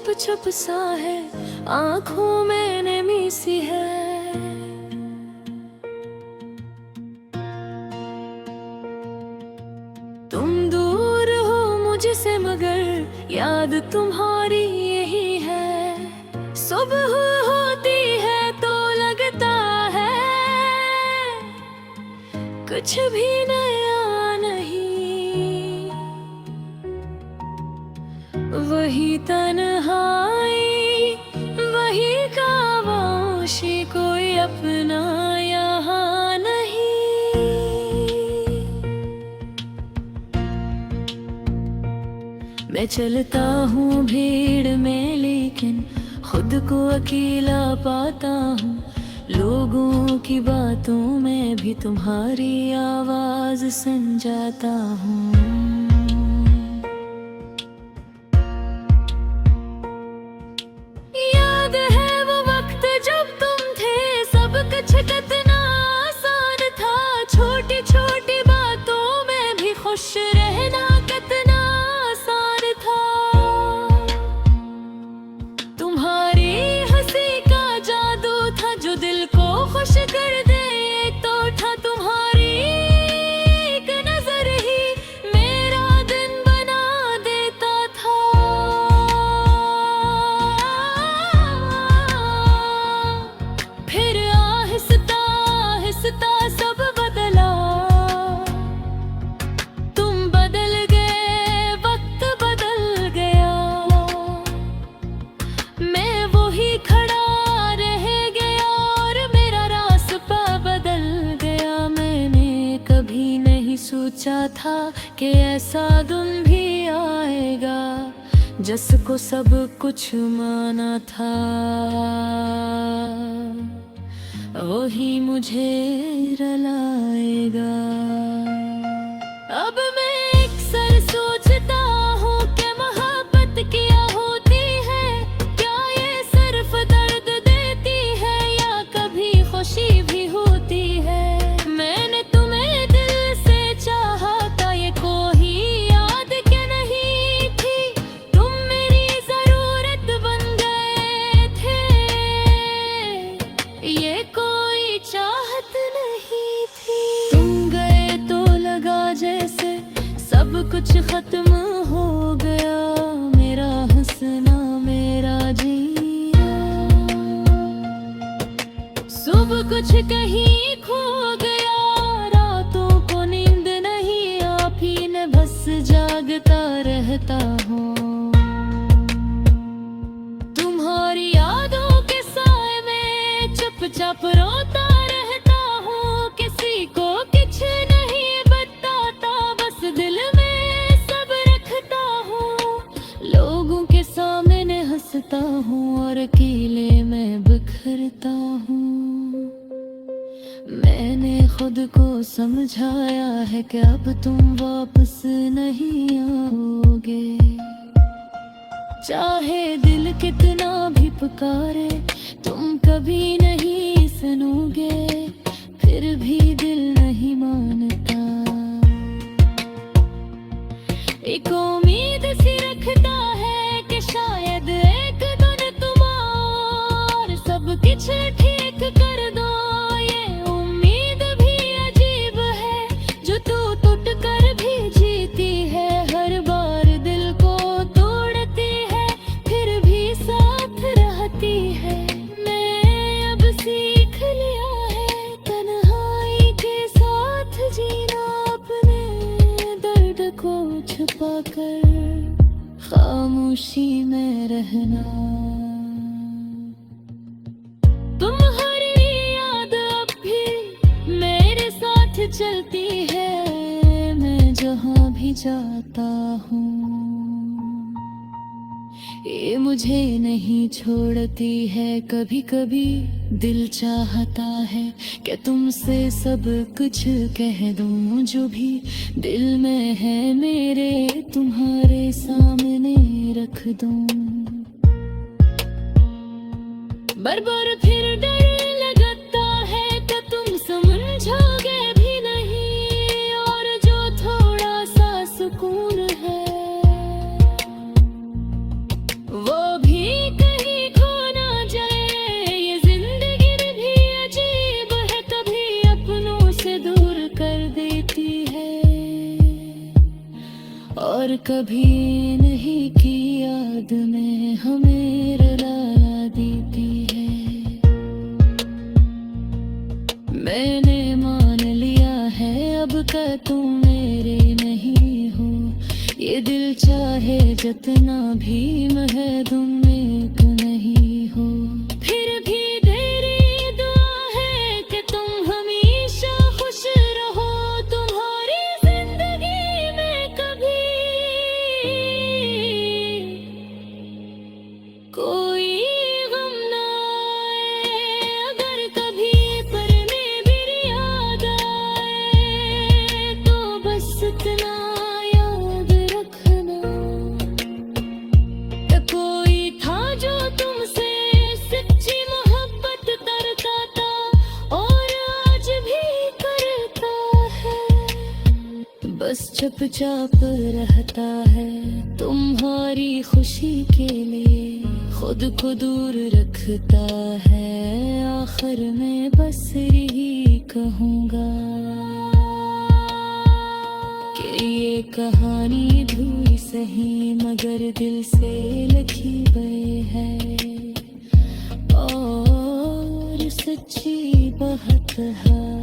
छुप छुप सा है, आंखों में नमी सी है। तुम दूर हो मुझसे मगर याद तुम्हारी यही है। सुबह होती है तो लगता है कुछ भी नया नहीं, वही तन्हाई वही खामोशी, कोई अपना यहाँ नहीं। मैं चलता हूँ भीड़ में लेकिन खुद को अकेला पाता हूँ। लोगों की बातों में भी तुम्हारी आवाज सुन जाता हूँ। याद है वो वक्त जब तुम थे, सब कुछ कितना आसान था। छोटी छोटी बातों में भी खुश रहना कितना आसान था। तुम्हारी हंसी का जादू था जो दिल को खुश कर दे। तो था तुम्हारी एक नजर ही मेरा दिन बना देता था। फिर आहिस्ता आहिस्ता सब बदला, तुम बदल गए, वक्त बदल गया। मैं वही खड़ा रह गया और मेरा रास्ता बदल गया। मैंने कभी नहीं सोचा था कि ऐसा दिन भी आएगा, जिसको सब कुछ माना था वही मुझे रुलाएगा। अब मैं अक्सर सोचता हूँ कि मोहब्बत क्या होती है। क्या ये सिर्फ दर्द देती है या कभी खुशी भी होती है। मैंने तुम्हें दिल से चाहा था, ये कोई याद के नहीं थी। तुम मेरी जरूरत बन गए थे, ये कोई चाहत नहीं थी। तुम गए तो लगा जैसे सब कुछ खत्म हो गया। मेरा हंसना मेरा जीना सब कुछ कहीं खो गया। रातों को नींद नहीं, आप ही ने बस जागता रहता हूँ। तुम्हारी यादों के साए में चुपचाप रोता रहता हूँ। किसी को कुछ नहीं बताता, बस दिल में सब रखता हूँ। लोगों के सामने हंसता हूँ और अकेले में बिखरता हूँ। मैंने खुद को समझाया है कि अब तुम वापस नहीं आओगे। चाहे दिल कितना भी पुकारे, तुम कभी नहीं सुनोगे। फिर भी दिल नहीं मानता, एक उम्मीद सी रखता है कि शायद एक दिन तुम और सब कुछ ठीक कर दो। ये उम्मीद भी अजीब है जो तू टूट कर भी जीती है। हर बार दिल को तोड़ती है फिर भी साथ रहती है। मैं अब सीख लिया है तन्हाई के साथ जीना, अपने दर्द को छुपाकर खामोशी में रहना। तुम्हारी याद अब भी मेरे साथ चलती है, मैं जहाँ भी जाता हूँ। ये मुझे नहीं छोड़ती है, कभी कभी दिल चाहता है कि तुमसे सब कुछ कह दूं। जो भी दिल में है मेरे तुम्हारे सामने रख दूं। बार फिर डर लगता है कि तुम समझोगे भी नहीं, और जो थोड़ा सा सुकून है वो भी कभी नहीं की याद में हमें रुला देती है। मैंने मान लिया है अब का तुम मेरे नहीं हो, ये दिल चाहे जितना भी मैं तुम एक नहीं हो। फिर भी तेरी दुआ है कि तुम हमेशा खुश रहो, तुम्हारी जिंदगी में कभी कोई गम ना आए। अगर कभी परने भी याद आए तो बस इतना याद रखना कि कोई था जो तुमसे सच्ची मोहब्बत करता था और आज भी करता है। बस चुपचाप रहता है तुम्हारी खुशी के लिए, खुद को दूर रखता है। आखिर में बस यही कहूँगा कि ये कहानी अधूरी सही मगर दिल से लिखी गई है और सच्ची बहुत है।